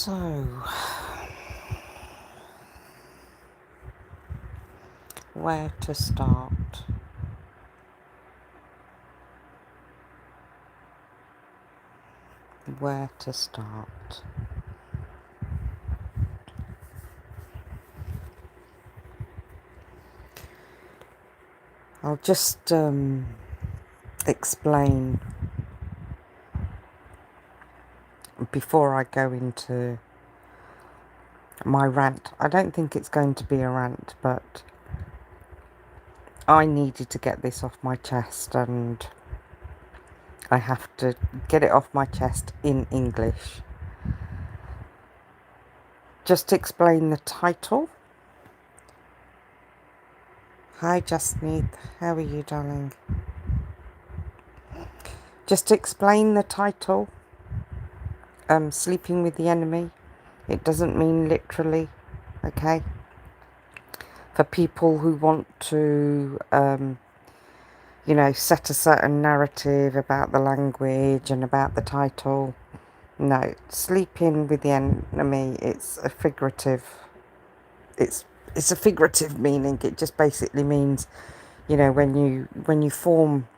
So, where to start? Where to start? I'll just explain before I go into my rant. I don't think it's going to be a rant, but I needed to get this off my chest, and I have to get it off my chest in English. Just to explain the title. Hi Justneet, how are you, darling? Just to explain the title, Sleeping with the Enemy. It doesn't mean literally, okay? For people who want to, set a certain narrative about the language and about the title. No, sleeping with the enemy, it's a figurative, it's a figurative meaning. It just basically means, when you form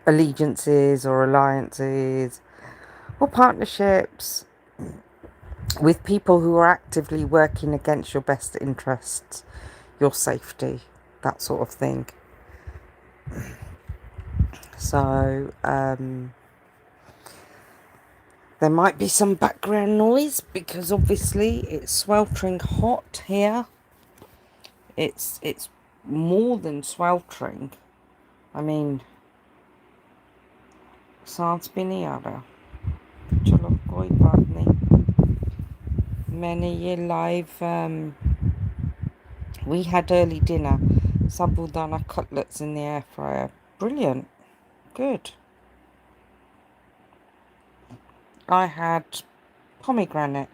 allegiances or alliances or partnerships with people who are actively working against your best interests, your safety, that sort of thing. So, there might be some background noise because obviously it's sweltering hot here. It's more than sweltering. I mean, सांस भी नहीं आ रहा. चलो कोई बात नहीं. मैंने ये live. We had early dinner, sabudana cutlets in the air fryer. Brilliant. Good. I had pomegranate.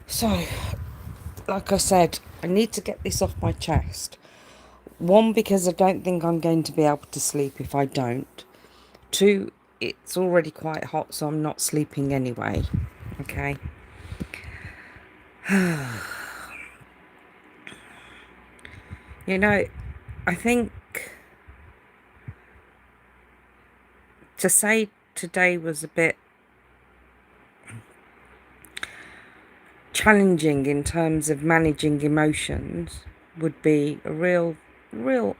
So, like I said, I need to get this off my chest. One, because I don't think I'm going to be able to sleep if I don't. Two, it's already quite hot, so I'm not sleeping anyway. Okay. I think to say today was a bit challenging in terms of managing emotions would be a real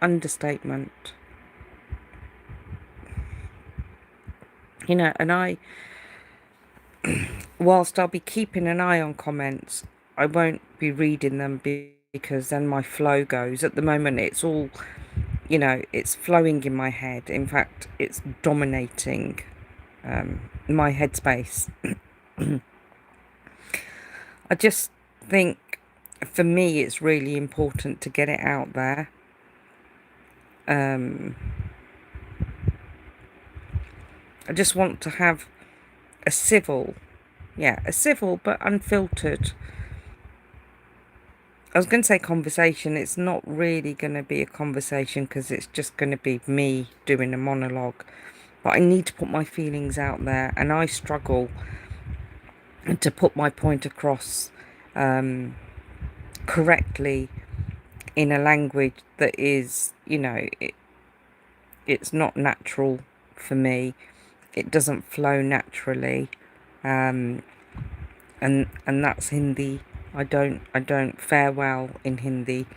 understatement. And whilst I'll be keeping an eye on comments, I won't be reading them because then my flow goes. At the moment, it's all, it's flowing in my head. In fact, it's dominating my headspace. I just think for me it's really important to get it out there. I just want to have a civil but unfiltered, I was going to say conversation. It's not really going to be a conversation because it's just going to be me doing a monologue. But I need to put my feelings out there, and I struggle to put my point across correctly in a language that is, it's not natural for me. It doesn't flow naturally, and that's Hindi. I don't fare well in Hindi,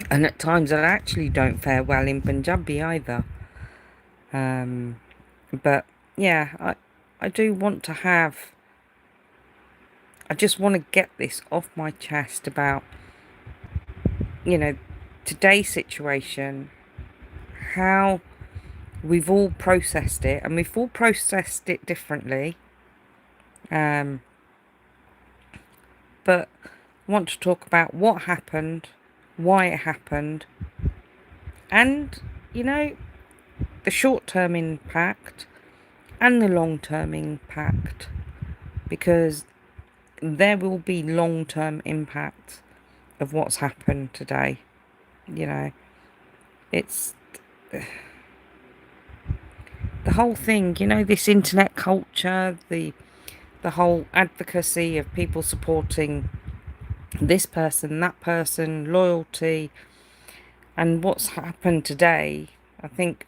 and at times I actually don't fare well in Punjabi either. But yeah, I do want to have. I just want to get this off my chest about, today's situation, how we've all processed it, and we've all processed it differently. But I want to talk about what happened, why it happened, and, the short-term impact and the long-term impact, because there will be long-term impact of what's happened today. It's the whole thing, you know, this internet culture, the whole advocacy of people supporting this person, that person, loyalty, and what's happened today, I think,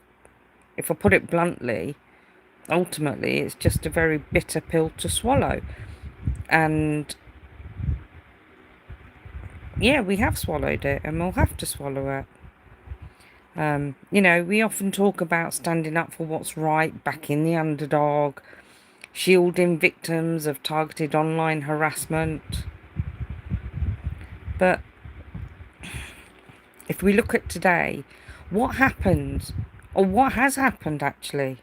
if I put it bluntly, ultimately it's just a very bitter pill to swallow. And yeah, we have swallowed it and we'll have to swallow it. You know, we often talk about standing up for what's right, backing the underdog, shielding victims of targeted online harassment. But if we look at today, what happened, or what has happened actually,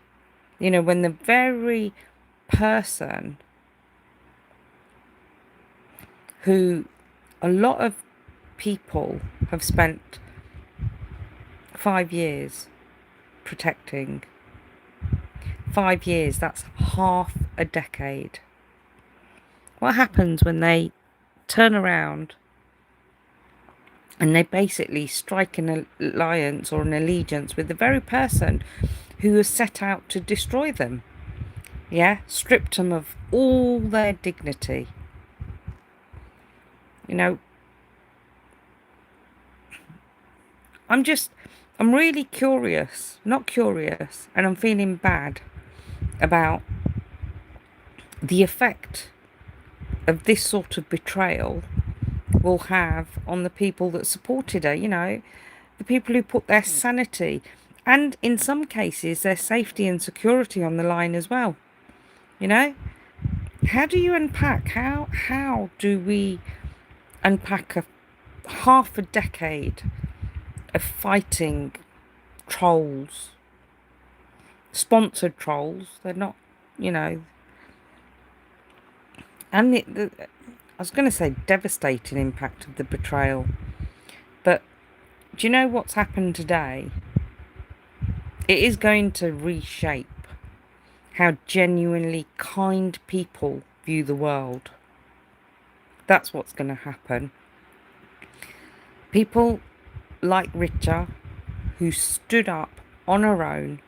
you know, when the very person who a lot of people have spent 5 years protecting, 5 years, that's half a decade. What happens when they turn around and they basically strike an alliance or an allegiance with the very person who has set out to destroy them? Yeah, stripped them of all their dignity. You know, I'm really curious, not curious, and I'm feeling bad about the effect of this sort of betrayal will have on the people that supported her, you know, the people who put their sanity and in some cases their safety and security on the line as well. You know, how do you unpack, how do we unpack a half a decade of fighting trolls, sponsored trolls? They're not, you know, and I was going to say devastating impact of the betrayal, but do you know what's happened today? It is going to reshape how genuinely kind people view the world. That's what's going to happen. People like Richa, who stood up on her own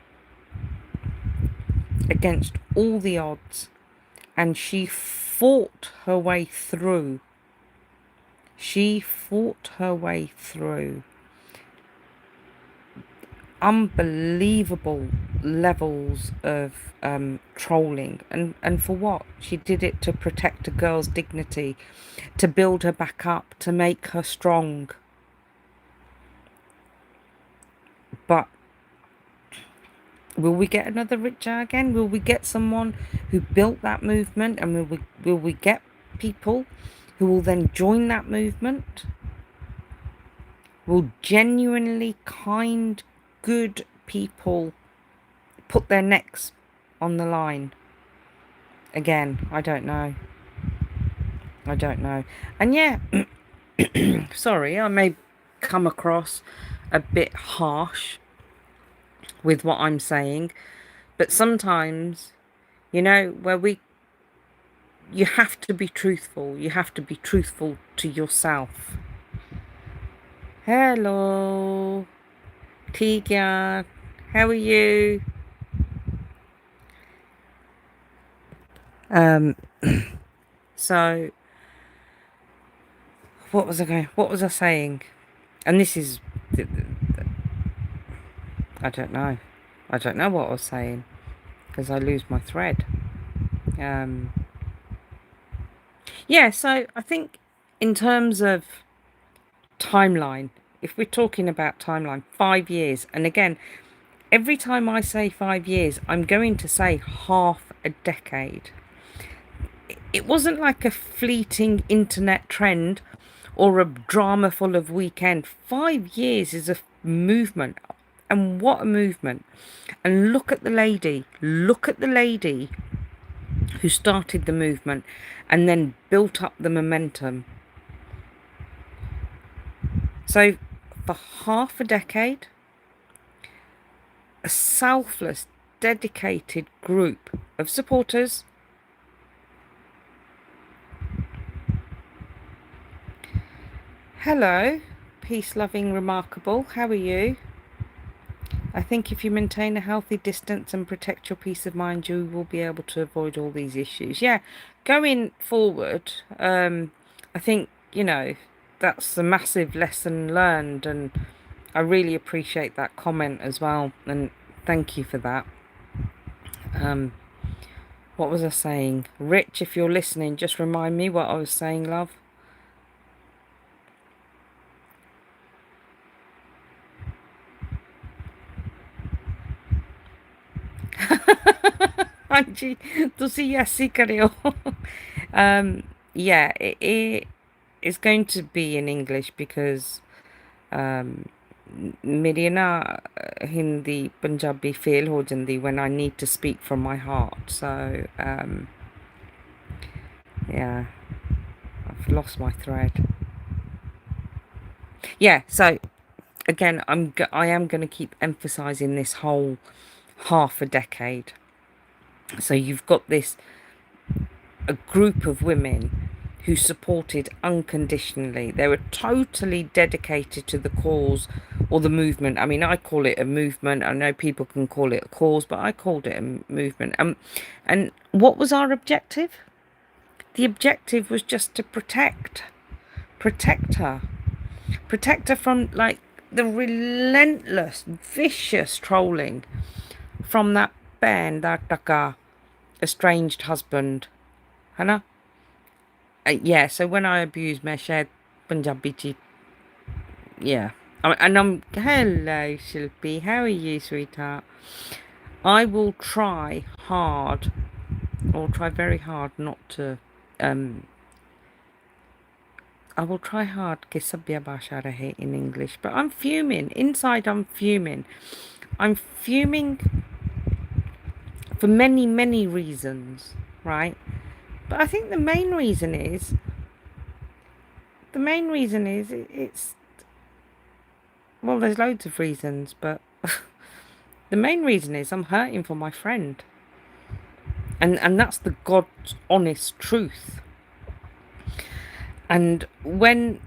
against all the odds, and she fought her way through. She fought her way through unbelievable levels of trolling, and for what? She did it to protect a girl's dignity, to build her back up, to make her strong. But will we get another Richa again? Will we get someone who built that movement, and will we get people who will then join that movement? Will genuinely kind, good people put their necks on the line again? I don't know. I don't know. And yeah, sorry, I may come across a bit harsh with what I'm saying, but sometimes, you know, you have to be truthful. You have to be truthful to yourself. Hello, Tigyan. How are you? So what was I saying? And this is, I don't know what I was saying, because I lose my thread. Yeah, so I think in terms of timeline, if we're talking about timeline, 5 years, and again, every time I say 5 years, I'm going to say half a decade. It wasn't like a fleeting internet trend or a drama full of weekend. 5 years is a movement, and what a movement. And look at the lady who started the movement and then built up the momentum. So for half a decade, a selfless, dedicated group of supporters hello, peace loving remarkable, how are you? I think if you maintain a healthy distance and protect your peace of mind, you will be able to avoid all these issues. Yeah, going forward, I think, that's a massive lesson learned, and I really appreciate that comment as well, and thank you for that. What was I saying? Rich, if you're listening, just remind me what I was saying, love. हाँ जी ਤੁਸੀਂ ਐਸੀ ਕਰਿਓ yeah it is going to be in English because ਮੇਰੀ ਨਾ Hindi Punjabi fail ਹੋ ਜਾਂਦੀ when I need to speak from my heart, so yeah, I've lost my thread. Yeah, so again, I am going to keep emphasizing this whole half a decade. So you've got a group of women who supported unconditionally. They were totally dedicated to the cause or the movement. I mean, I call it a movement. I know people can call it a cause, but I called it a movement. And what was our objective? The objective was just to protect her. Protect her from, like, the relentless, vicious trolling from that Ben, that Taka, estranged husband. Hannah? Yeah, so when I abuse my shared Punjabi, yeah. I'm, hello, Shilpi, how are you, sweetheart? I will try hard, or try very hard not to, I will try hard कि सभ्य भाषा रहे in English, but I'm fuming. Inside, I'm fuming. I'm fuming for many, many reasons, right? But I think the main reason is, it's, well, there's loads of reasons, but the main reason is I'm hurting for my friend. And that's the God's honest truth. And when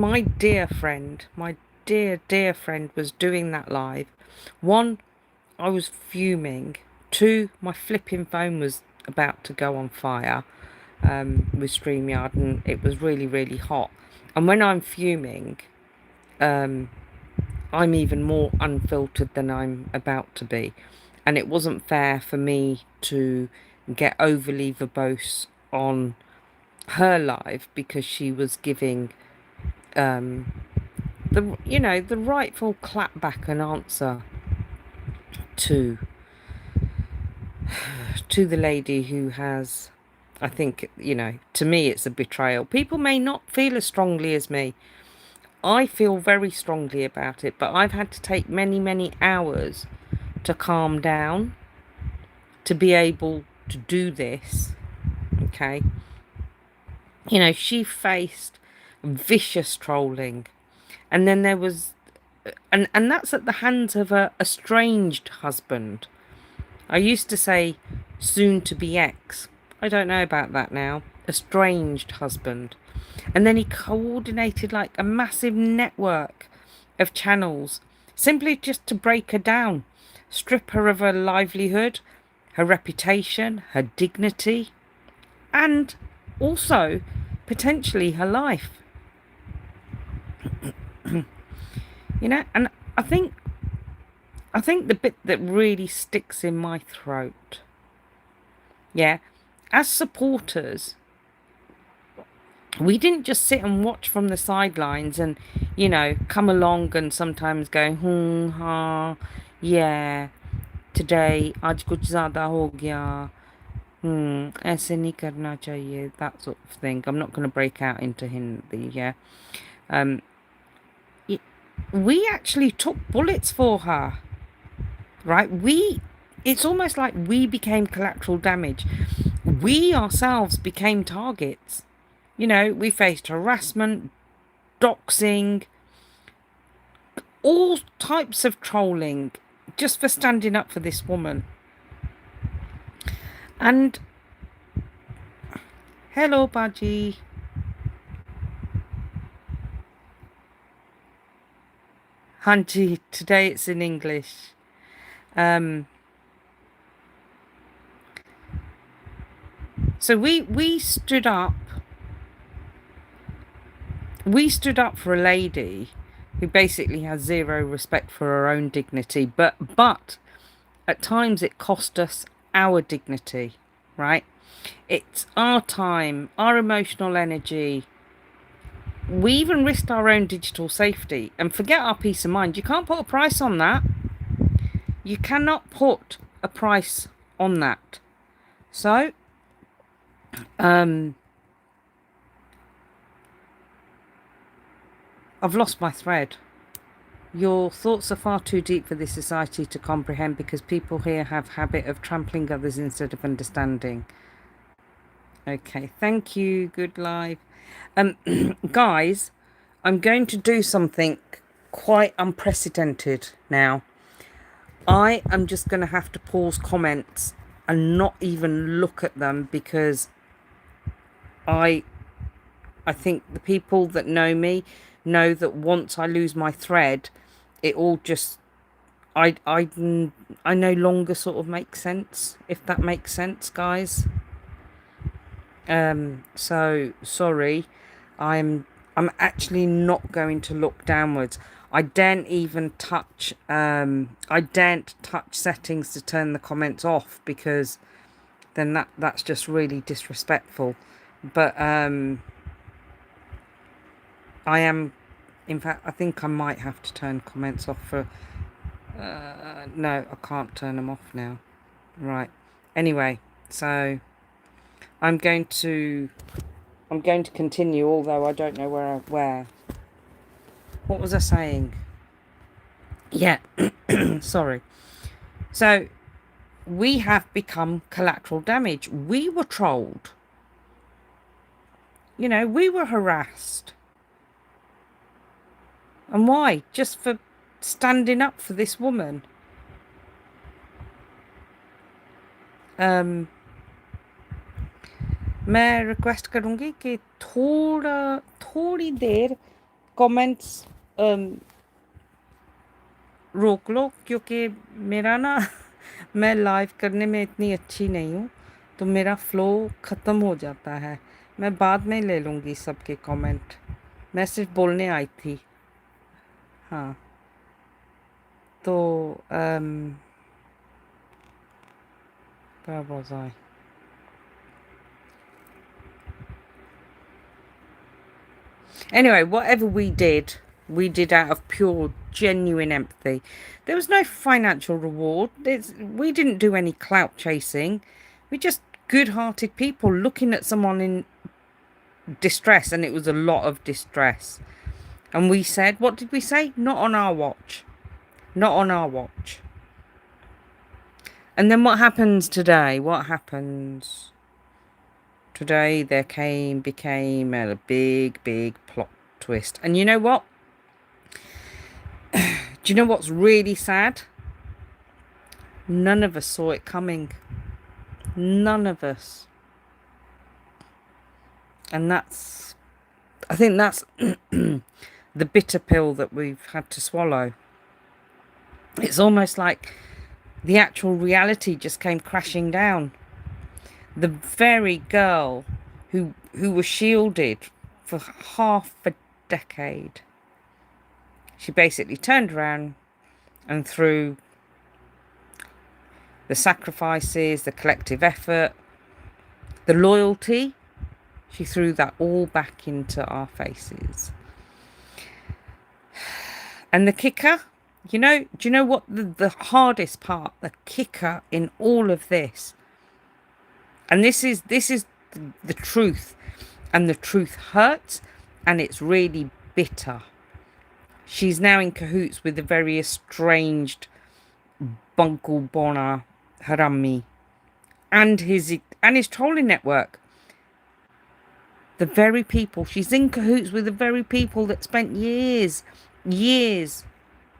my dear friend, my dear friend was doing that live, one, I was fuming. Two, my flipping phone was about to go on fire with StreamYard, and it was really, really hot. And when I'm fuming, I'm even more unfiltered than I'm about to be. And it wasn't fair for me to get overly verbose on her live because she was giving the rightful clapback and answer to the lady who has, I think, to me it's a betrayal. People may not feel as strongly as me. I feel very strongly about it, but I've had to take many, many hours to calm down to be able to do this. Okay. She faced vicious trolling, and then there was, and that's at the hands of a estranged husband. I used to say soon to be ex. I don't know about that now. Estranged husband. And then he coordinated like a massive network of channels simply just to break her down, strip her of her livelihood, her reputation, her dignity, and also potentially her life. And I think the bit that really sticks in my throat, yeah, as supporters, we didn't just sit and watch from the sidelines and, come along and sometimes go, ha, yeah, today, आज कुछ ज़्यादा हो गया, ऐसे नहीं करना चाहिए, that sort of thing. I'm not going to break out into Hindi, yeah. We actually took bullets for her, right? It's almost like we became collateral damage. We ourselves became targets. We faced harassment, doxing, all types of trolling just for standing up for this woman. And hello, Baji. Hanji, today it's in English. So we stood up. We stood up for a lady who basically has zero respect for her own dignity, but at times it cost us our dignity, right? It's our time, our emotional energy. We even risked our own digital safety, and forget our peace of mind. You can't put a price on that. You cannot put a price on that. So, I've lost my thread. Your thoughts are far too deep for this society to comprehend, because people here have habit of trampling others instead of understanding. Okay, thank you. Good live. Guys, I'm going to do something quite unprecedented now. I am just going to have to pause comments and not even look at them, because I think the people that know me know that once I lose my thread, it all just I no longer sort of make sense, if that makes sense, guys. So sorry. I'm actually not going to look downwards. I daren't even touch I daren't touch settings to turn the comments off, because then that's just really disrespectful. But I am, in fact, I think I might have to turn comments off for no, I can't turn them off now. Right. Anyway, so I'm going to continue, although I don't know where. What was I saying? Yeah, sorry. So we have become collateral damage. We were trolled. You know, we were harassed. And why? Just for standing up for this woman. मैं request करूँगी कि थोड़ी देर comments रोक लो, क्योंकि मेरा ना मैं live करने में इतनी अच्छी नहीं हूँ, तो मेरा फ्लो ख़त्म हो जाता है। मैं बाद में ले लूँगी सबके कमेंट। मैं सिर्फ बोलने आई थी। हाँ, तो where was I? Anyway, whatever we did out of pure, genuine empathy. There was no financial reward. We didn't do any clout chasing. We're just good-hearted people looking at someone in distress, and it was a lot of distress. And we said, what did we say? Not on our watch. Not on our watch. And then what happens today? What happens? Today there became a big plot twist. And you know what? Do you know what's really sad? None of us saw it coming. None of us. And I think that's the bitter pill that we've had to swallow. It's almost like the actual reality just came crashing down. The very girl who was shielded for half a decade, she basically turned around and threw the sacrifices, the collective effort, the loyalty, she threw that all back into our faces. And the kicker, do you know what the hardest part, the kicker in all of this, and this is the truth, and the truth hurts, and it's really bitter. She's now in cahoots with the very estranged Buncle Bonner Harami and his trolling network. The very people, she's in cahoots with the very people that spent years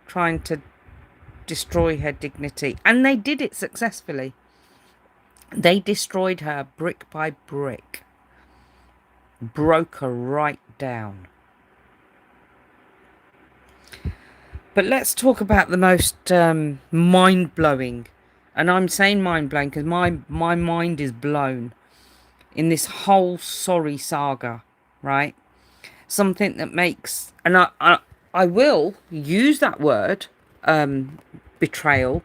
trying to destroy her dignity. And they did it successfully. They destroyed her brick by brick. Broke her right down. But let's talk about the most mind-blowing, and I'm saying mind-blowing because my mind is blown in this whole sorry saga, right? Something that makes, and I will use that word, betrayal,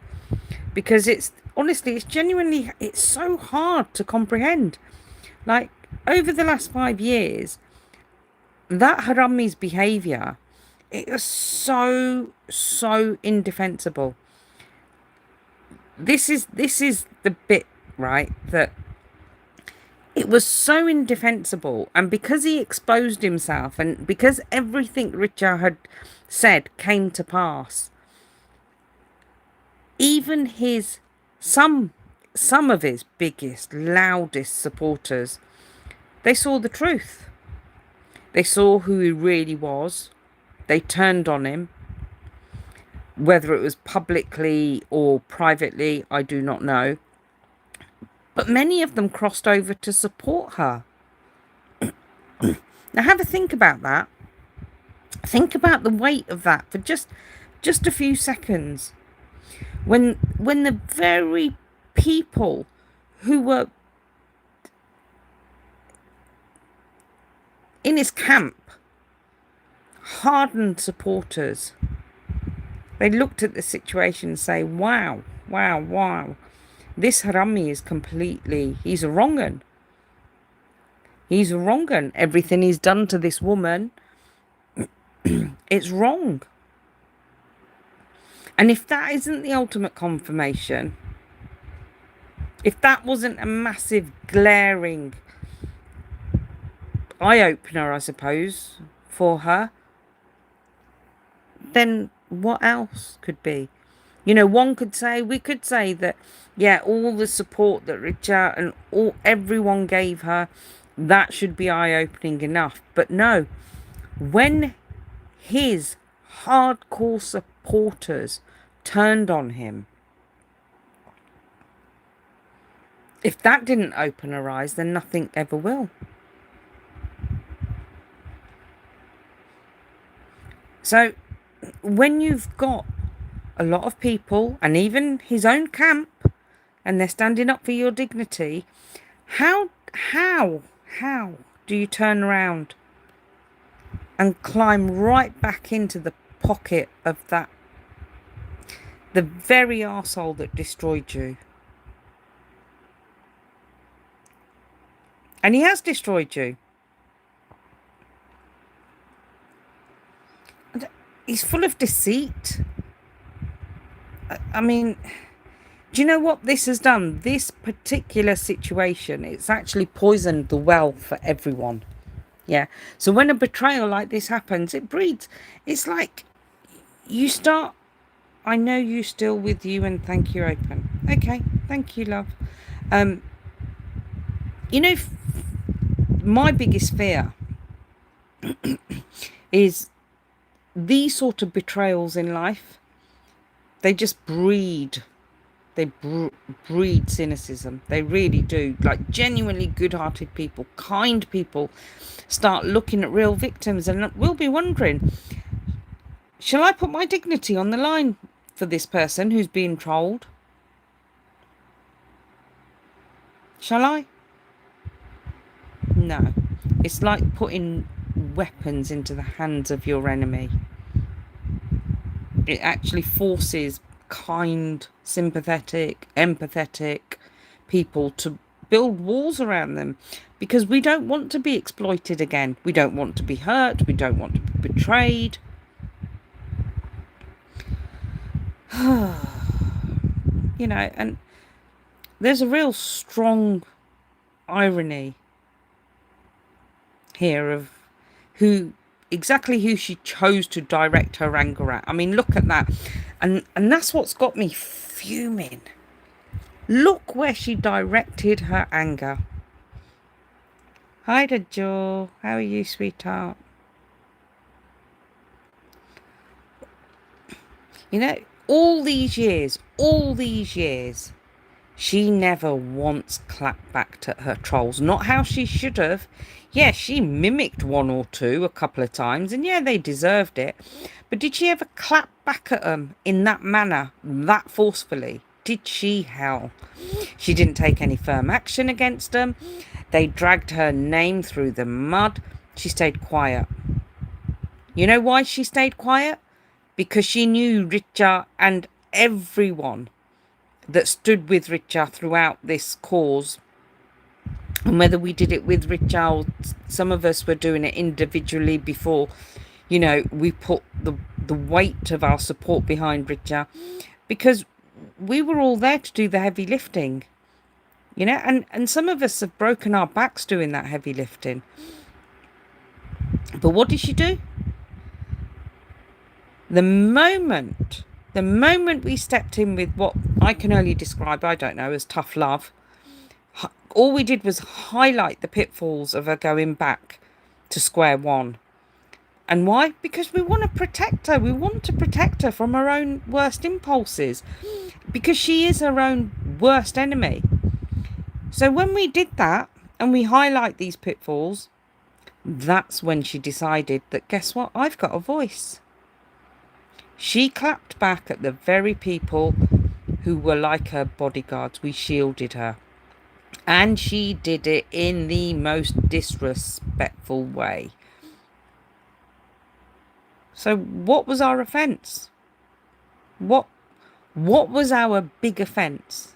because it's honestly, it's genuinely, it's so hard to comprehend. Like, over the last 5 years, that Harami's behaviour, it was so indefensible. This is the bit, right, that it was so indefensible, and because he exposed himself and because everything Richard had said came to pass, even his some of his biggest, loudest supporters, they saw the truth. They saw who he really was. They turned on him. Whether it was publicly or privately, I do not know. But many of them crossed over to support her. Now have a think about that. Think about the weight of that for just a few seconds. When the very people who were in his camp, hardened supporters, they looked at the situation and say, wow, this Harami is completely, he's a wrong 'un. He's a wrong 'un. Everything he's done to this woman, it's wrong. And if that isn't the ultimate confirmation, if that wasn't a massive, glaring eye-opener, I suppose, for her, then what else could be? You know, we could say that, yeah, all the support that Richard and everyone gave her, that should be eye-opening enough. But no, when his hardcore supporters turned on him, if that didn't open her eyes, then nothing ever will. So when you've got a lot of people, and even his own camp, and they're standing up for your dignity, how do you turn around and climb right back into the pocket of that, the very arsehole that destroyed you? And he has destroyed you. He's full of deceit. I mean, do you know what this has done? This particular situation, it's actually poisoned the well for everyone. Yeah. So when a betrayal like this happens, it breeds. It's like you start, I know you still with you and thank you open. Okay. Thank you, love. You know, my biggest fear is these sort of betrayals in life. They just breed. They breed cynicism. They really do. Like, genuinely good-hearted people, kind people, start looking at real victims and will be wondering, shall I put my dignity on the line for this person who's being trolled? Shall I? No. It's like putting weapons into the hands of your enemy. It actually forces kind, sympathetic, empathetic people to build walls around them, because we don't want to be exploited again. We don't want to be hurt. We don't want to be betrayed. You know, and there's a real strong irony here of exactly who she chose to direct her anger at. I mean, look at that. And that's what's got me fuming. Look where she directed her anger. Hi, Jo. How are you, sweetheart? You know, all these years, She never once clapped back to her trolls. Not how she should have. Yeah, she mimicked one or two a couple of times, and yeah, they deserved it. But did she ever clap back at them in that manner, that forcefully? Did she? Hell. She didn't take any firm action against them. They dragged her name through the mud. She stayed quiet. You know why she stayed quiet? Because she knew Richa and everyone that stood with Richa throughout this cause. And whether we did it with Richa or some of us were doing it individually before, you know, we put the weight of our support behind Richa, because we were all there to do the heavy lifting, you know, and some of us have broken our backs doing that heavy lifting. But what did she do? The moment we stepped in with what I can only describe, I don't know, as tough love, all we did was highlight the pitfalls of her going back to square one. And why? Because we want to protect her. We want to protect her from her own worst impulses, because she is her own worst enemy. So when we did that and we highlight these pitfalls, that's when she decided that, guess what? I've got a voice. She clapped back at the very people who were like her bodyguards. We shielded her. And she did it in the most disrespectful way. So what was our offence? What was our big offence?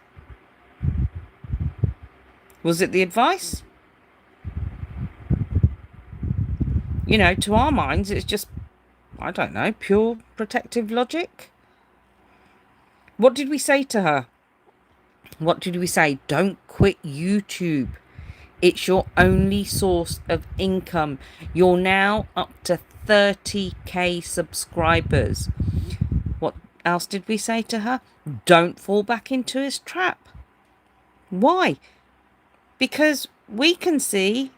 Was it the advice? You know, to our minds, it's just, I don't know, pure protective logic. What did we say to her? What did we say? Don't quit YouTube. It's your only source of income. You're now up to 30k subscribers. What else did we say to her? Don't fall back into his trap. Why? Because we can see.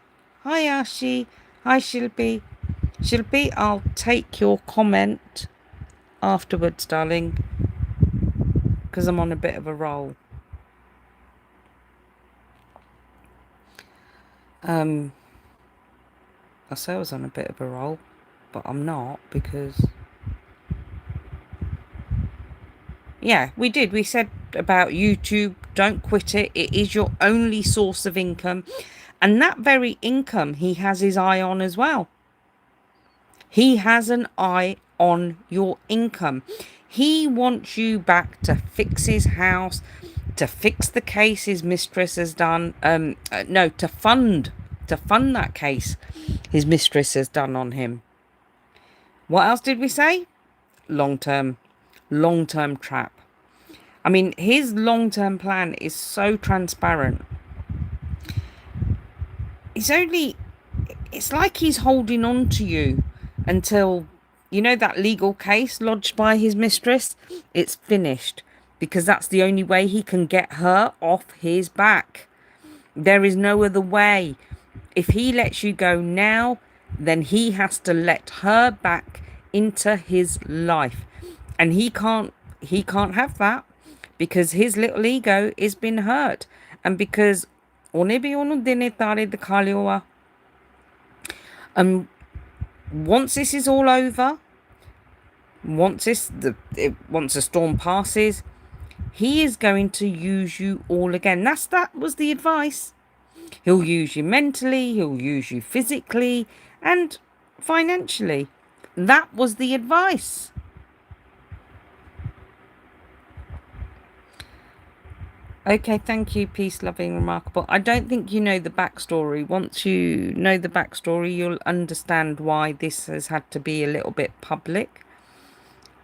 Hi Ashi. Hi Shilpi. Shilpi, I'll take your comment afterwards, darling, because I'm on a bit of a roll. I say I was on a bit of a roll, but I'm not, because yeah, we did. We said about YouTube, don't quit it. It is your only source of income. And that very income he has his eye on as well. He has an eye on your income. He wants you back to fix his house, to fix the case his mistress has done. No, to fund that case his mistress has done on him. What else did we say? Long-term trap. I mean, his long-term plan is so transparent. It's like he's holding on to you until, you know, that legal case lodged by his mistress, it's finished, because that's the only way he can get her off his back. There is no other way. If he lets you go now, then he has to let her back into his life, and he can't have that, because his little ego has been hurt, and because once this is all over, once the storm passes, he is going to use you all again. That was the advice. He'll use you mentally, he'll use you physically and financially. That was the advice. Okay, thank you, peace loving, remarkable. I don't think you know the backstory. Once you know the backstory, you'll understand why this has had to be a little bit public.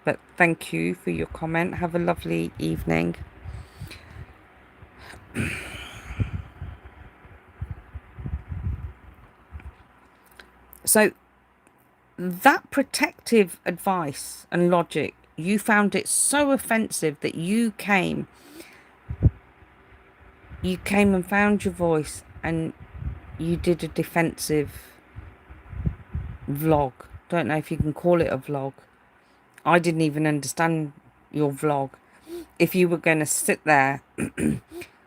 But thank you for your comment. Have a lovely evening. So that protective advice and logic, you found it so offensive that you came and found your voice, and you did a defensive vlog. Don't know if you can call it a vlog. I didn't even understand your vlog. If you were going to sit there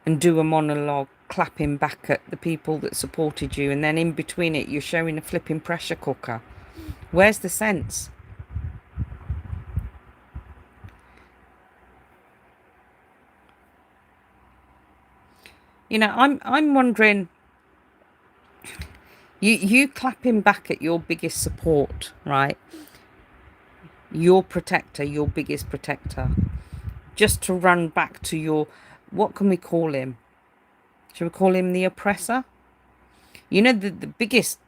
and do a monologue clapping back at the people that supported you, and then in between it you're showing a flipping pressure cooker. Where's the sense? You know, I'm wondering, you clapping back at your biggest support, right? Your protector, your biggest protector, just to run back to your, what can we call him? Should we call him the oppressor? You know, the biggest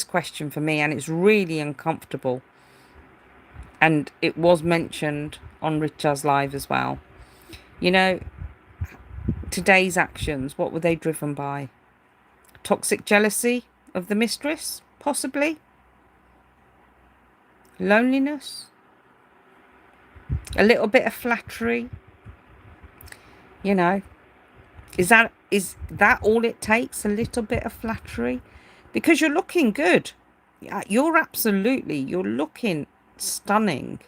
question for me, and it's really uncomfortable, and it was mentioned on Richard's live as well. You know, today's actions, what were they driven by? Toxic jealousy of the mistress, possibly? Loneliness? A little bit of flattery? You know, is that all it takes? A little bit of flattery? Because you're looking good. You're looking stunning.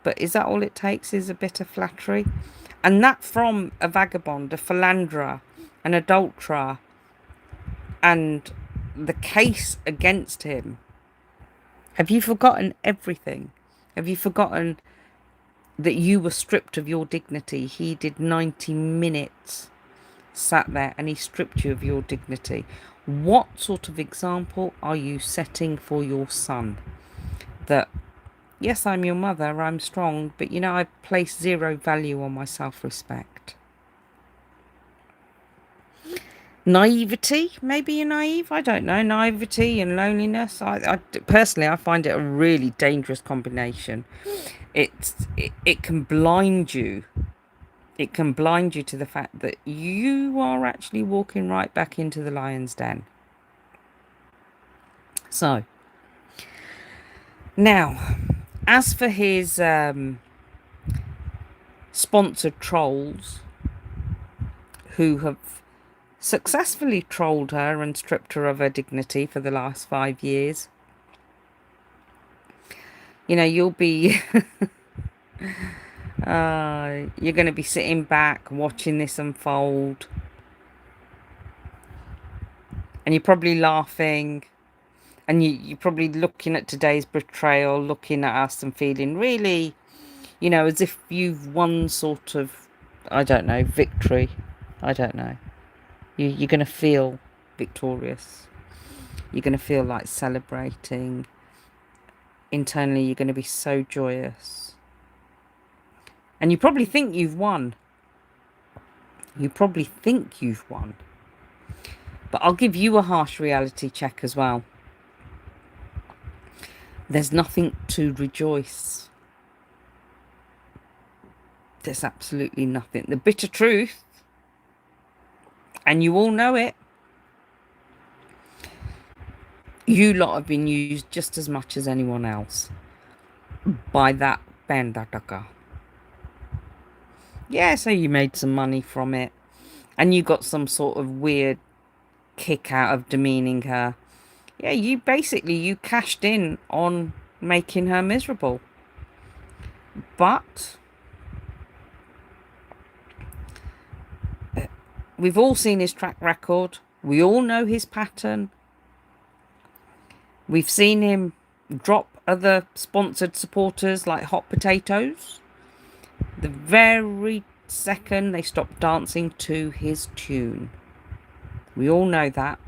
But is that all it takes, is a bit of flattery? And that from a vagabond, a philanderer, an adulterer, and the case against him. Have you forgotten everything? Have you forgotten that you were stripped of your dignity? He did 90 minutes, sat there, and he stripped you of your dignity. What sort of example are you setting for your son? That, yes, I'm your mother, I'm strong, but you know, I place zero value on my self-respect. Naivety, maybe you're naive, I don't know. Naivety and loneliness. I personally, I find it a really dangerous combination. It can blind you. It can blind you to the fact that you are actually walking right back into the lion's den. So, now, as for his sponsored trolls who have successfully trolled her and stripped her of her dignity for the last 5 years, you know, you'll be you're going to be sitting back watching this unfold, and you're probably laughing, and you're probably looking at today's betrayal, looking at us and feeling really, you know, as if you've won sort of, I don't know, victory. I don't know. You're going to feel victorious. You're going to feel like celebrating. Internally, you're going to be so joyous. And you probably think you've won. You probably think you've won. But I'll give you a harsh reality check as well. There's nothing to rejoice. There's absolutely nothing. The bitter truth, and you all know it, you lot have been used just as much as anyone else by that Bendataka. Yeah, so you made some money from it, and you got some sort of weird kick out of demeaning her. Yeah, you cashed in on making her miserable. But we've all seen his track record. We all know his pattern. We've seen him drop other sponsored supporters like hot potatoes the very second they stop dancing to his tune. We all know that.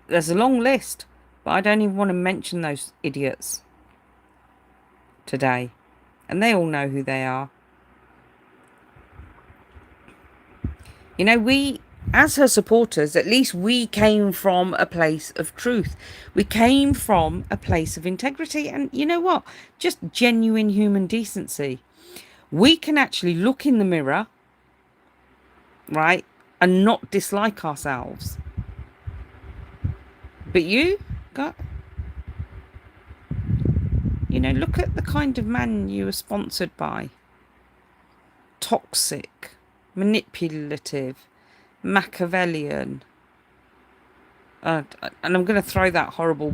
There's a long list, but I don't even want to mention those idiots today. And they all know who they are. You know, we, as her supporters, at least we came from a place of truth. We came from a place of integrity. And you know what? Just genuine human decency. We can actually look in the mirror, right, and not dislike ourselves. But you got, you know, look at the kind of man you were sponsored by. Toxic, manipulative, Machiavellian. And I'm going to throw that horrible,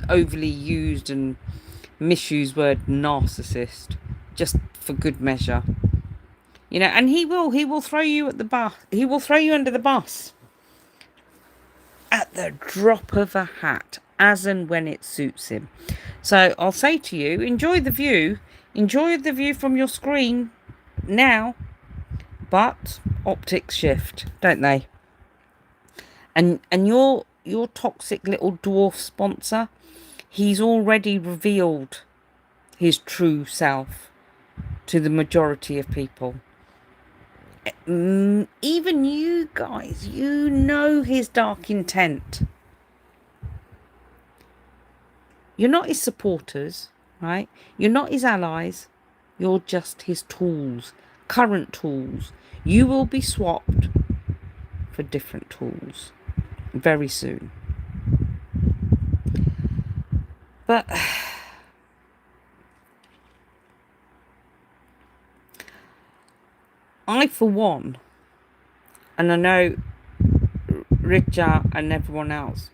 overly used and misused word narcissist, just for good measure. You know, and he will throw you at the bus. He will throw you under the bus at the drop of a hat, as and when it suits him. So I'll say to you, enjoy the view. Enjoy the view from your screen now. But optics shift, don't they? And your toxic little dwarf sponsor, he's already revealed his true self to the majority of people. Even you guys, you know his dark intent. You're not his supporters, right? You're not his allies. You're just his tools, current tools. You will be swapped for different tools very soon. But I, for one, and I know Rija and everyone else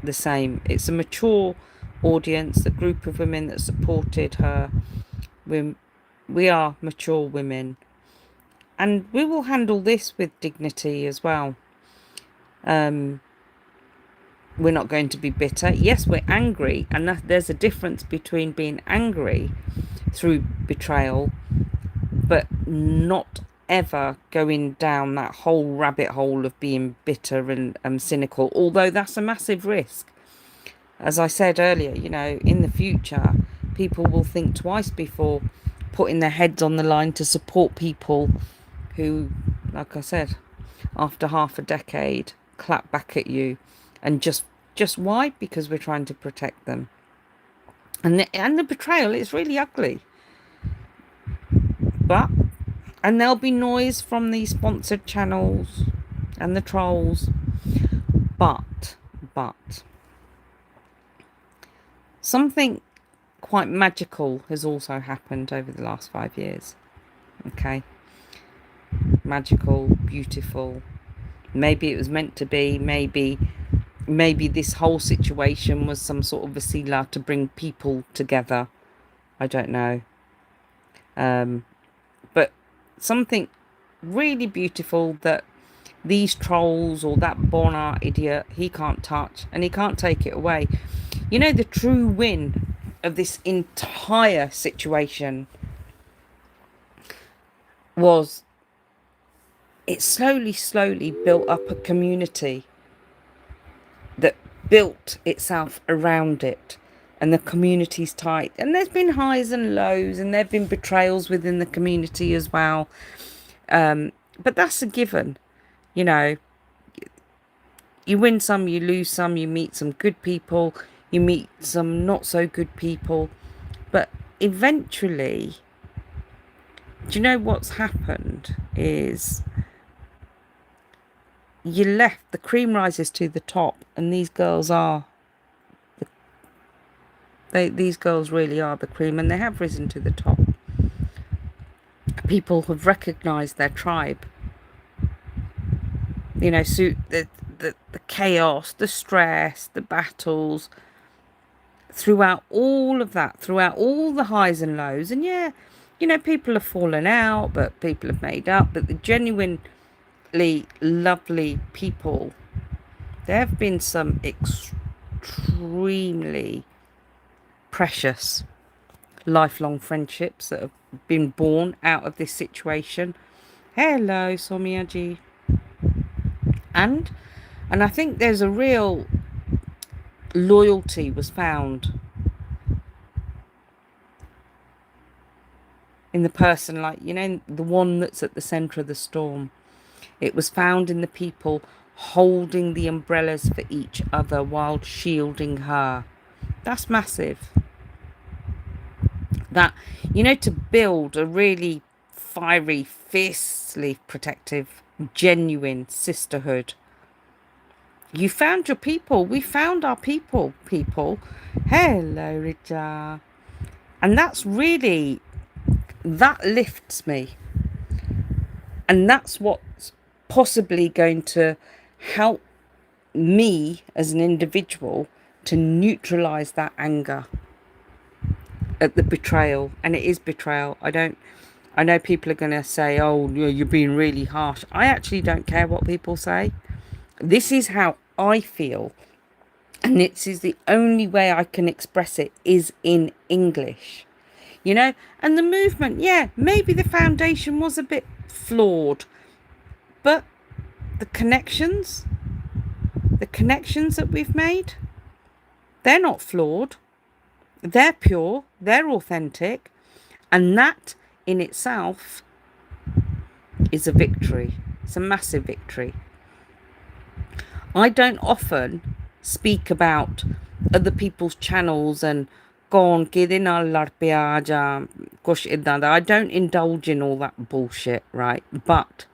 the same, it's a mature audience, the group of women that supported her. We are mature women, and we will handle this with dignity as well. We're not going to be bitter. Yes, we're angry, and there's a difference between being angry through betrayal, but not ever going down that whole rabbit hole of being bitter and cynical, although that's a massive risk. As I said earlier, you know, in the future, people will think twice before putting their heads on the line to support people who, like I said, after half a decade, clap back at you. And just why? Because we're trying to protect them. And the betrayal is really ugly. And there'll be noise from these sponsored channels and the trolls. But something quite magical has also happened over the last 5 years. Okay. Magical, beautiful. Maybe it was meant to be. Maybe this whole situation was some sort of vasila to bring people together. I don't know. But something really beautiful that these trolls or that Bonnard idiot, he can't touch, and he can't take it away. You know, the true win of this entire situation was it slowly built up a community that built itself around it, and the community's tight. And there's been highs and lows, and there have been betrayals within the community as well. But that's a given. You know, you win some, you lose some, you meet some good people, you meet some not so good people. But eventually, do you know what's happened is you left, the cream rises to the top, and these girls are, these girls really are the cream, and they have risen to the top. People have recognised their tribe. You know, so the chaos, the stress, the battles, throughout all of that, throughout all the highs and lows. And yeah, you know, people have fallen out, but people have made up. But the genuinely lovely people, there have been some extremely precious lifelong friendships that have been born out of this situation. Hello, Somiaji. And I think there's a real loyalty was found in the person, like, you know, the one that's at the centre of the storm. It was found in the people holding the umbrellas for each other while shielding her. That's massive. That, you know, to build a really fiery, fiercely protective, genuine sisterhood. You found your people. We found our people. Hello, Rija. And that's really, that lifts me. And that's what's possibly going to help me as an individual to neutralise that anger at the betrayal. And it is betrayal. I I know people are going to say, oh, you're being really harsh. I actually don't care what people say. This is how I feel. And this is the only way I can express it is in English. You know, and the movement, yeah, maybe the foundation was a bit flawed, but the connections that we've made, they're not flawed. They're pure, they're authentic, and that in itself is a victory. It's a massive victory. I don't often speak about other people's channels and I don't indulge in all that bullshit, right? But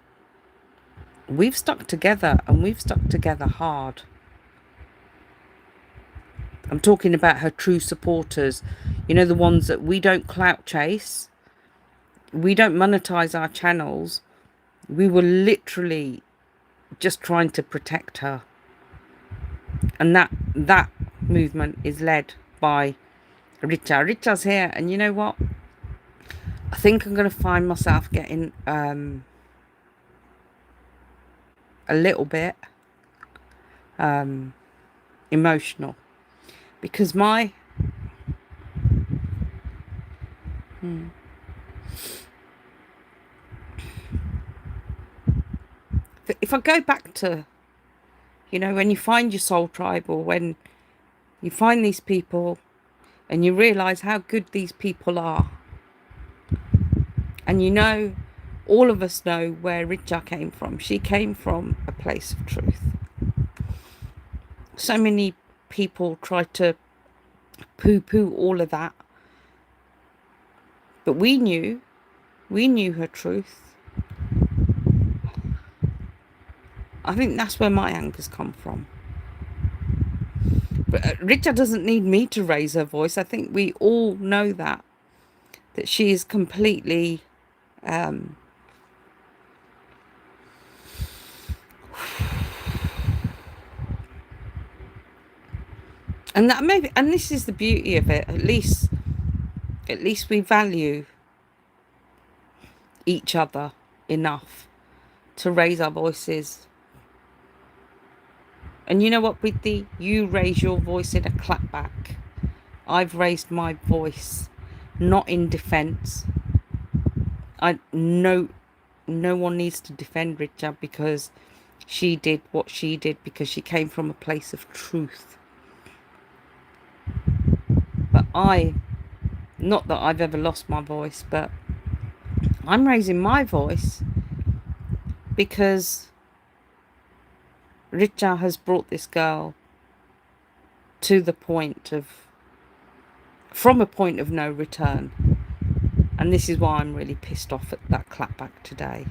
we've stuck together, and we've stuck together hard. I'm talking about her true supporters. You know, the ones that we don't clout chase. We don't monetize our channels. We were literally just trying to protect her. And that movement is led by Richa. Richa's here, and you know what? I think I'm going to find myself getting a little bit emotional, because if I go back to, you know, when you find your soul tribe, or when you find these people and you realise how good these people are, and you know, all of us know where Richa came from. She came from a place of truth. So many people try to poo-poo all of that, but we knew her truth. I think that's where my anger's come from. But Richa doesn't need me to raise her voice. I think we all know that she is completely and that maybe, and this is the beauty of it, at least we value each other enough to raise our voices. And you know what, Preeti? You raise your voice in a clapback. I've raised my voice, not in defence. No one needs to defend Richa because she did what she did, because she came from a place of truth. But not that I've ever lost my voice, but I'm raising my voice because Richa has brought this girl to the point of, from a point of no return. And this is why I'm really pissed off at that clapback today.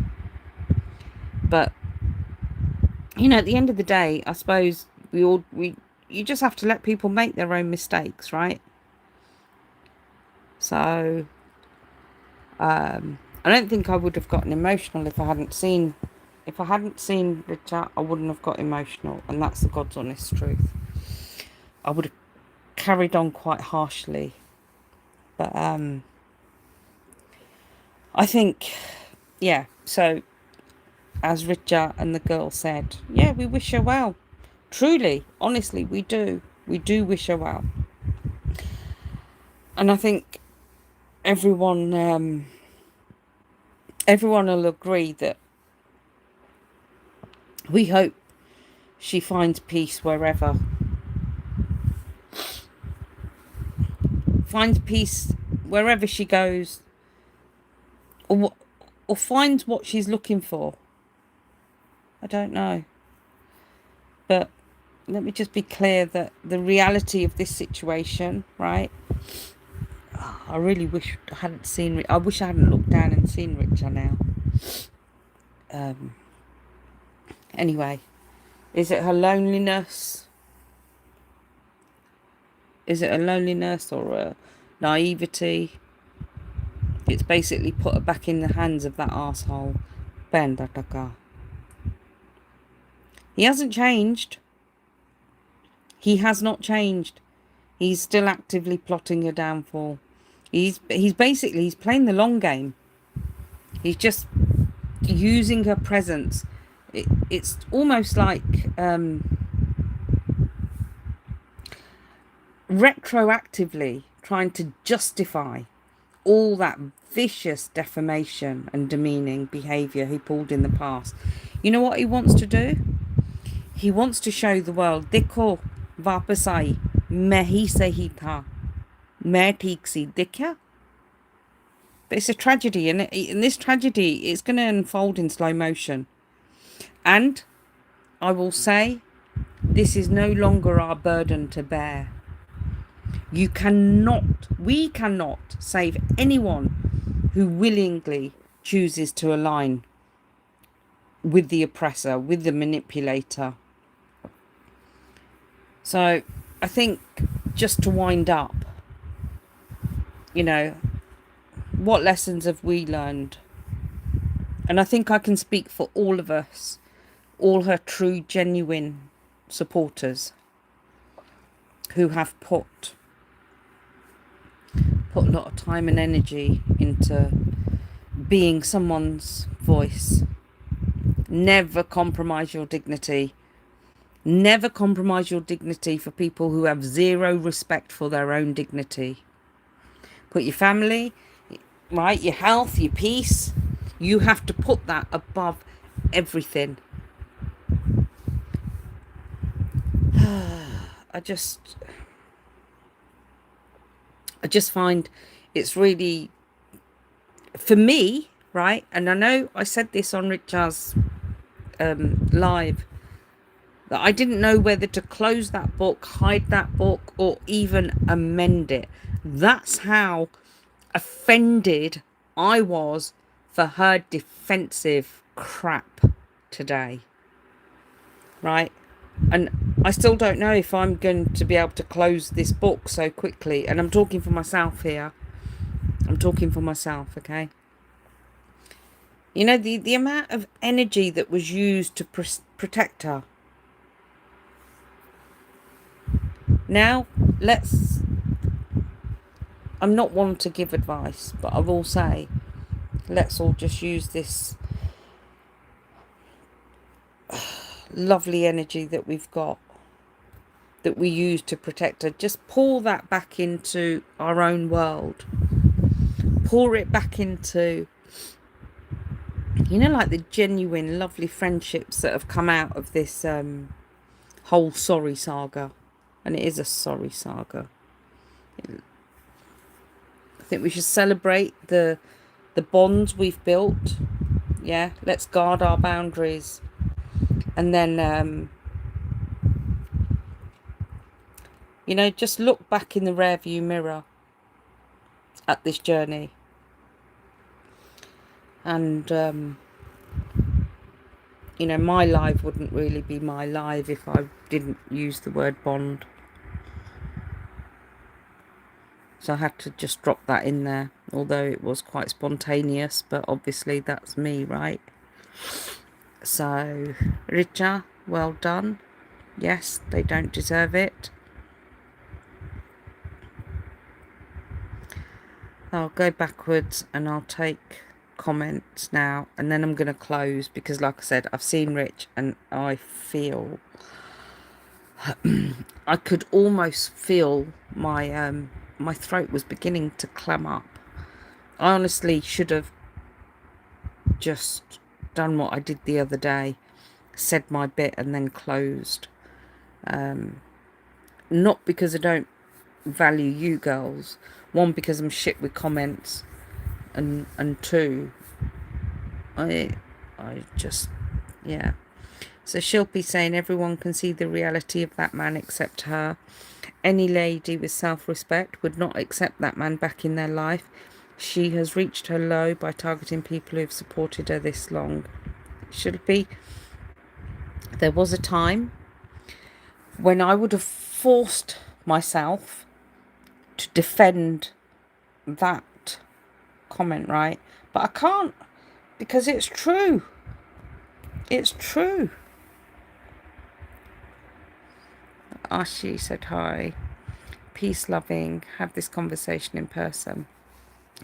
But, you know, at the end of the day, I suppose you just have to let people make their own mistakes, right? So, I don't think I would have gotten emotional if I hadn't seen Richa. I wouldn't have got emotional, and that's the God's honest truth. I would have carried on quite harshly, but I think, yeah. So, as Richa and the girl said, yeah, we wish her well. Truly, honestly, we do. We do wish her well, and I think everyone will agree that we hope she finds peace wherever. Finds peace wherever she goes, or finds what she's looking for. I don't know. But let me just be clear that the reality of this situation, right? I really wish I hadn't seen. I wish I hadn't looked down and seen Richa now. Anyway, is it her loneliness? Is it a loneliness or a naivety? It's basically put her back in the hands of that arsehole, Ben Dataka. He hasn't changed. He has not changed. He's still actively plotting her downfall. He's playing the long game. He's just using her presence. It's almost like retroactively trying to justify all that vicious defamation and demeaning behaviour he pulled in the past. You know what he wants to do? He wants to show the world, देखो वापस आई, मैं ही सही था, मैं ठीक सी, देखा? But it's a tragedy, and in this tragedy, it's going to unfold in slow motion. And I will say, this is no longer our burden to bear. We cannot save anyone who willingly chooses to align with the oppressor, with the manipulator. So I think, just to wind up, what lessons have we learned? And I think I can speak for all of us, all her true, genuine supporters who have put a lot of time and energy into being someone's voice. Never compromise your dignity. Never compromise your dignity for people who have zero respect for their own dignity. Put your family, right, your health, your peace, you have to put that above everything. I just find it's really, for me, right, and I know I said this on Richard's live, that I didn't know whether to close that book, hide that book, or even amend it. That's how offended I was for her defensive crap today, right? And I still don't know if I'm going to be able to close this book so quickly. And I'm talking for myself here. I'm talking for myself, okay? You know, the amount of energy that was used to protect her. Now, I'm not one to give advice, but I will say, let's all just use this lovely energy that we've got, that we use to protect her. Just pour that back into our own world. Pour it back into, like the genuine, lovely friendships that have come out of this whole sorry saga. And it is a sorry saga. I think we should celebrate the bonds we've built. Yeah, let's guard our boundaries. And then, just look back in the rearview mirror at this journey. And, my life wouldn't really be my life if I didn't use the word bond. So I had to just drop that in there, although it was quite spontaneous, but obviously that's me, right? So, Richa, well done. Yes, they don't deserve it. I'll go backwards and I'll take comments now, and then I'm going to close because, like I said, I've seen Rich and I feel I could almost feel my throat was beginning to clam up. I honestly should have just done what I did the other day, said my bit and then closed. Not because I don't value you girls. One, because I'm shit with comments, and two, I just, yeah. So Shilpi saying everyone can see the reality of that man except her. Any lady with self-respect would not accept that man back in their life. She has reached her low by targeting people who have supported her this long. Shilpi, there was a time when I would have forced myself to defend that comment, right? But I can't, because it's true. It's true. Ashi said hi. Peace loving. Have this conversation in person.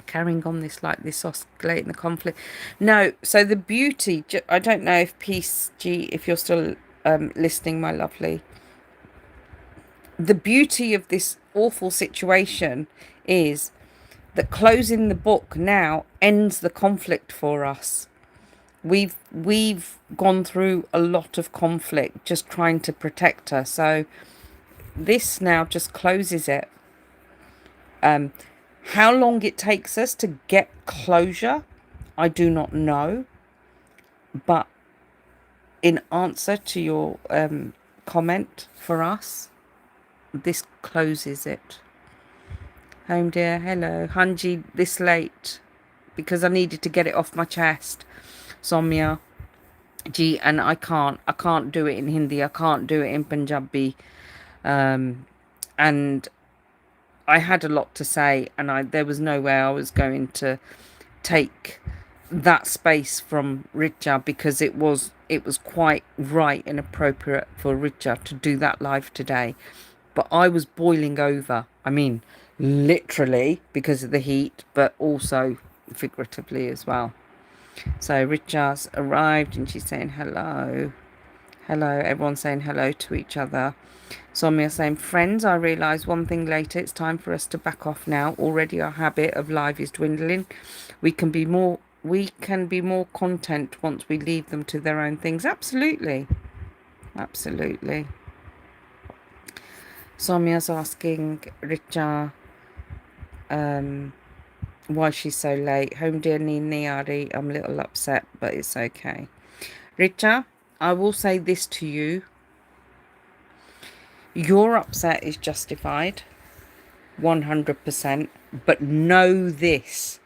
carrying on this like this, escalating the conflict. No, so the beauty, I don't know if Peace G, if you're still listening, my lovely. The beauty of this awful situation is that closing the book now ends the conflict for us. We've gone through a lot of conflict just trying to protect her. So this now just closes it. How long it takes us to get closure, I do not know. But in answer to your comment for us, this closes it. Home dear, hello. Hanji, this late because I needed to get it off my chest. Soumya G, and I can't do it in Hindi, I can't do it in Punjabi. And I had a lot to say, and there was no way I was going to take that space from Richa, because it was quite right and appropriate for Richa to do that live today. But I was boiling over. I mean, literally because of the heat, but also figuratively as well. So Richa's arrived and she's saying hello. Hello, everyone's saying hello to each other. Soumya saying, friends, I realise one thing later, it's time for us to back off now. Already our habit of live is dwindling. We can be more content once we leave them to their own things. Absolutely. Absolutely. Soumya's asking Richa why she's so late. Home dear Niyari, I'm a little upset, but it's okay. Richa, I will say this to you. Your upset is justified, 100%. But know this,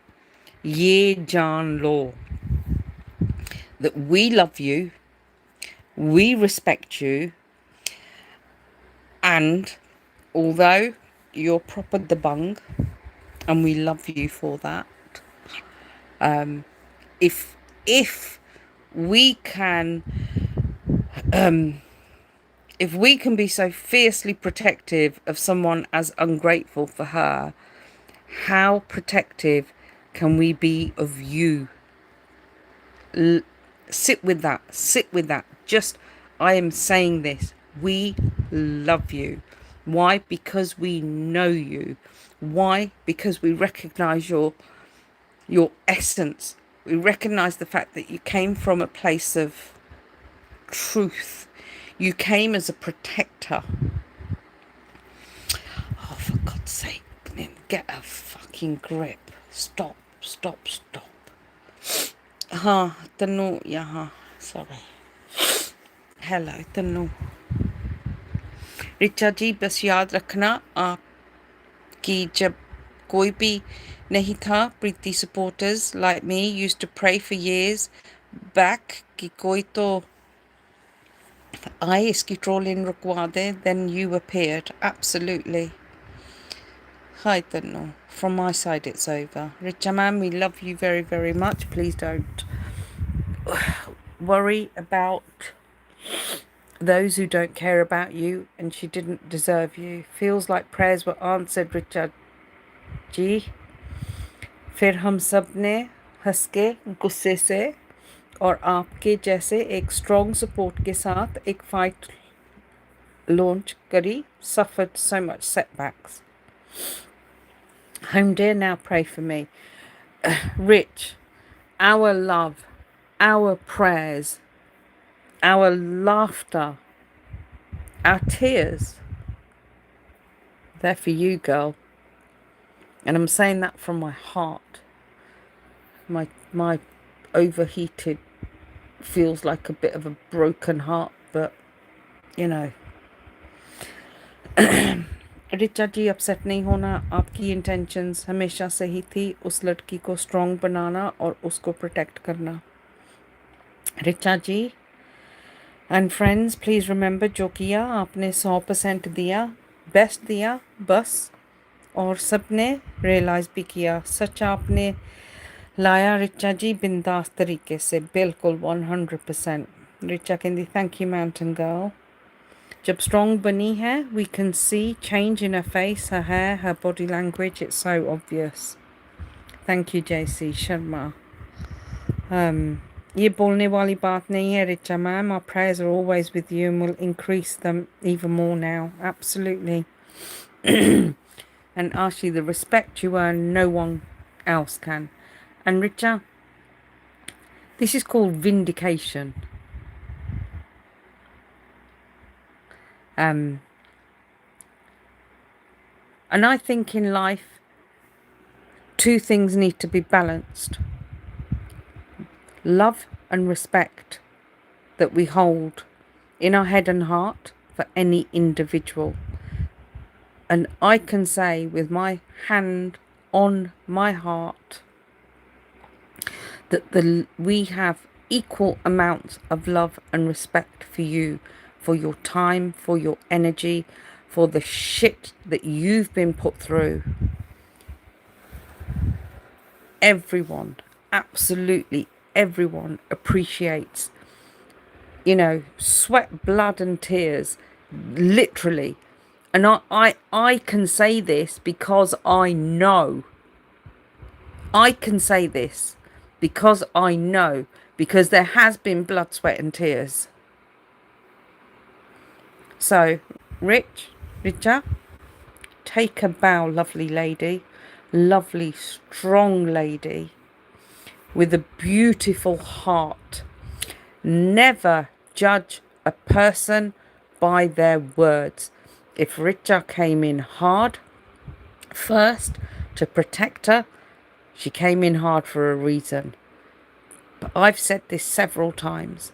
ye jaan lo, that we love you, we respect you, and although you're proper dabang, and we love you for that, if we can be so fiercely protective of someone as ungrateful for her, how protective can we be of you? Sit with that. Just, I am saying this. We love you. Why? Because we know you. Why? Because we recognize your essence. We recognize the fact that you came from a place of truth. You came as a protector. Oh, for God's sake, get a fucking grip. Stop. हाँ तन्नू यहाँ sorry hello Tannu Richa जी बस याद रखना आप कि जब कोई भी नहीं था, प्रीति supporters like me used to pray for years back कि कोई तो आए इसकी trolling रुकवा दे, then you appeared. Absolutely. Hi Tanu. From my side it's over. Richa man, we love you very, very much. Please don't worry about those who don't care about you, and she didn't deserve you. Feels like prayers were answered, Richa जी. फिर हम सब ने हंस के गुस्से से और आपके जैसे एक स्ट्रॉन्ग सपोर्ट के साथ एक फाइट लॉन्च करी. Suffered so much setbacks. Home dear, now pray for me. Rich, our love, our prayers, our laughter, our tears, they're for you, girl. And I'm saying that from my heart. My overheated feels like a bit of a broken heart, but you know. Richa ji upset नहीं होना, आपकी intentions हमेशा सही थी, उस लड़की को strong बनाना और उसको प्रोटेक्ट करना. रिचा जी एंड फ्रेंड्स, प्लीज़ रिमेंबर, जो किया आपने 100% दिया, बेस्ट दिया बस, और सबने रियलाइज़ भी किया. सच आपने लाया रिचा जी बिंदास तरीके से, बिल्कुल 100%. रिचा कहती थैंक यू माउंटेन गर्ल. जब स्ट्रॉन्ग बनी है, we can see change in her face, her hair, her body language. It's so obvious. Thank you JC Sharma. ये बोलने वाली बात नहीं है, Richa ma'am. Our prayers are always with you and will increase them even more now. Absolutely. And Ashi, the respect you earn, no one else can. And Richa, this is called vindication. And I think in life, two things need to be balanced. Love and respect that we hold in our head and heart for any individual. And I can say with my hand on my heart that we have equal amounts of love and respect for you, for your time, for your energy, for the shit that you've been put through. Everyone, absolutely everyone appreciates, sweat, blood and tears, literally. And I can say this because I know. I can say this because I know, because there has been blood, sweat and tears. So, Richa, take a bow, lovely lady, lovely, strong lady with a beautiful heart. Never judge a person by their words. If Richa came in hard first to protect her, she came in hard for a reason. But I've said this several times.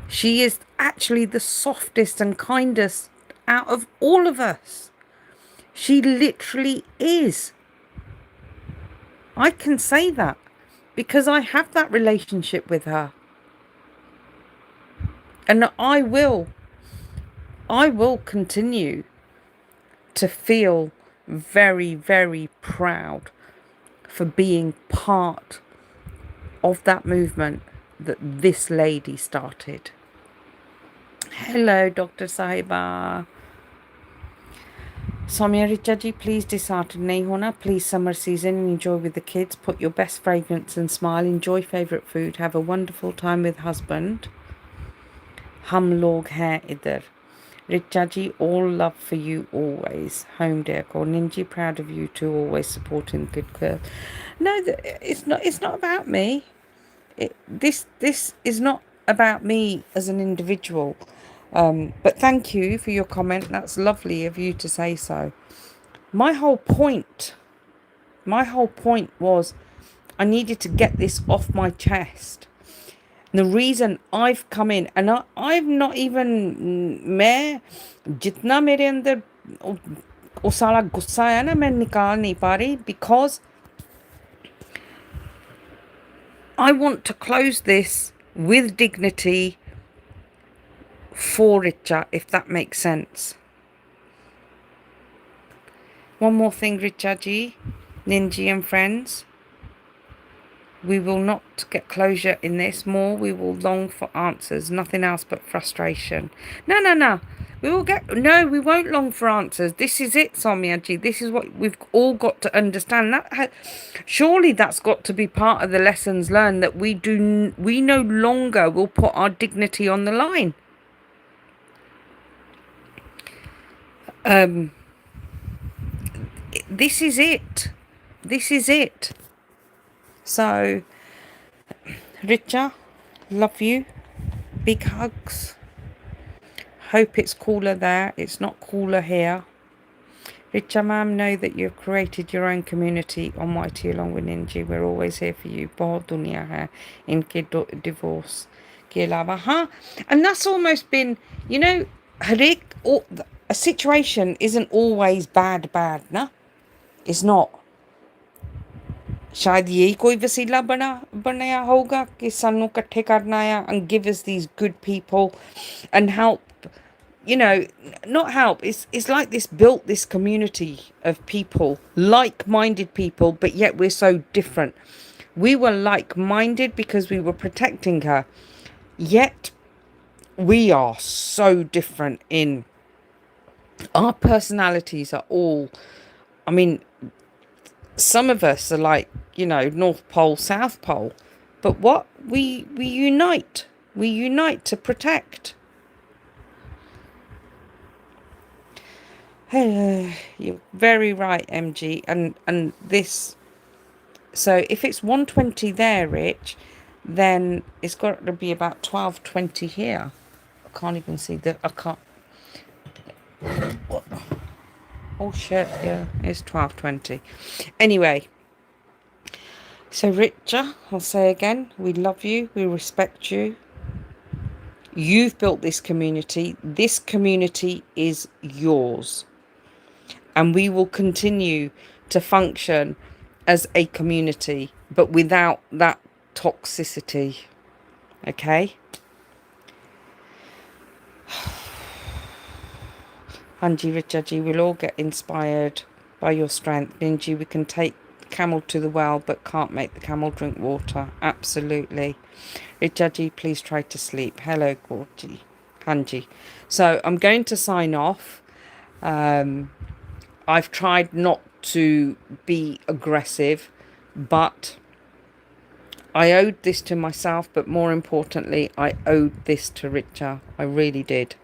She is actually the softest and kindest out of all of us. She literally is. I can say that because I have that relationship with her. And I will continue to feel very, very proud for being part of that movement that this lady started. Hello, Dr. Sahiba. Soumya Richa ji, please disheartened nahi hona. Please summer season and enjoy with the kids. Put your best fragrance and smile. Enjoy favourite food. Have a wonderful time with husband. Hum log hain idhar. Richa ji, all love for you always. Home decor. Ninji, proud of you too, always supporting good curve. No, it's not about me. This is not about me as an individual. But thank you for your comment. That's lovely of you to say so. My whole point was I needed to get this off my chest. The reason I've come in, and I've not even, मैं जितना मेरे अंदर वो सारा गुस्सा है ना, मैं निकाल नहीं पा रही, because I want to close this with dignity for Richa, if that makes sense. One more thing, Richa ji, Ninji and friends. We will not get closure in this more. We will long for answers. Nothing else but frustration. No. We won't long for answers. This is it, Soumya ji. This is what we've all got to understand. Surely that's got to be part of the lessons learned, that we no longer will put our dignity on the line. This is it. So, Richa, love you. Big hugs. Hope it's cooler there. It's not cooler here. Richa ma'am, know that you've created your own community on YT along with Ninji. We're always here for you. Bahut duniya hai inke divorce ke alawa. Huh? And that's almost been, a situation isn't always bad, no? It's not. शायद यही कोई वसीला बनाया होगा कि सानू इकट्ठे करना है and give us these good people and help, not help, it's like this, built this community of people, like-minded people, but yet we're so different. We were like-minded because we were protecting her, yet we are so different in our personalities. Are all, I mean, some of us are like, you know, North Pole, South Pole. But what? We unite. We unite to protect. You're very right, MG. And this, so if it's 120 there, Rich, then it's got to be about 1220 here. I can't even see the, I can't, what? Oh shit, yeah, it's 1220. Anyway, so Richard, I'll say again, we love you, we respect you. You've built this community. This community is yours. And we will continue to function as a community, but without that toxicity. Okay? Hanji, Richaji, we'll all get inspired by your strength. Ninji, we can take the camel to the well, but can't make the camel drink water. Absolutely. Richaji, please try to sleep. Hello, Gorji. Hanji. So I'm going to sign off. I've tried not to be aggressive, but I owed this to myself, but more importantly, I owed this to Richard. I really did.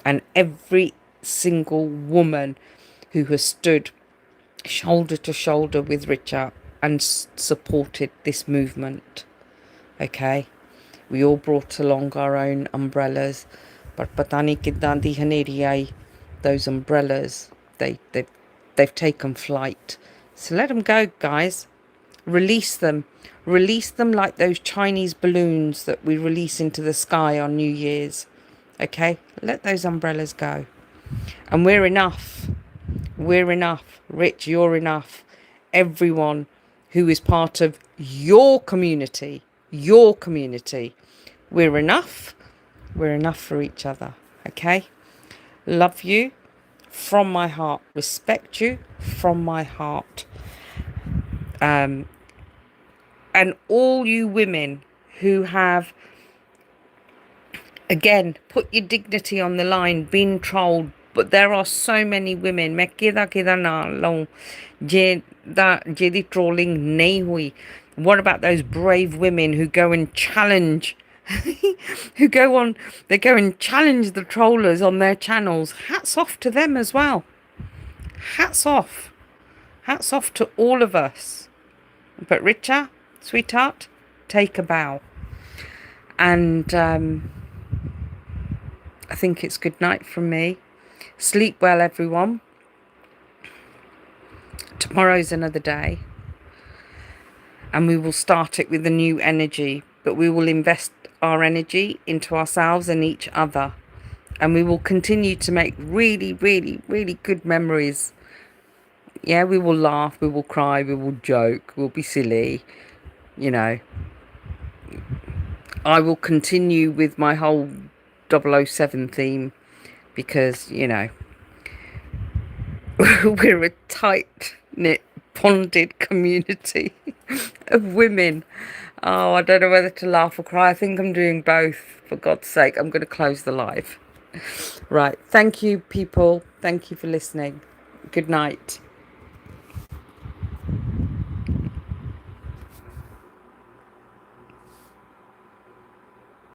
And every single woman who has stood shoulder to shoulder with Richard and supported this movement. Okay? We all brought along our own umbrellas, but patani kidan di haneri aayi, those umbrellas, they've taken flight. So let them go, guys. Release them. Release them like those Chinese balloons that we release into the sky on New Year's. Okay? Let those umbrellas go. And we're enough. We're enough. Rich, you're enough. Everyone who is part of your community, we're enough. We're enough for each other. Okay? Love you from my heart. Respect you from my heart. And all you women who have, again, put your dignity on the line, been trolled, but there are so many women. मैं किधर ना लूँ जेदी trolling नहीं हुई. What about those brave women who go and challenge, they go and challenge the trollers on their channels? Hats off to them as well. Hats off. Hats off to all of us. But Richard, sweetheart, take a bow. And I think it's good night from me. Sleep well, everyone. Tomorrow's another day. And we will start it with a new energy. But we will invest our energy into ourselves and each other. And we will continue to make really, really, really good memories. Yeah, we will laugh, we will cry, we will joke, we'll be silly. You know. I will continue with my whole 007 theme. Because, you know, we're a tight-knit, bonded community of women. Oh, I don't know whether to laugh or cry. I think I'm doing both. For God's sake, I'm going to close the live. Right. Thank you, people. Thank you for listening. Good night.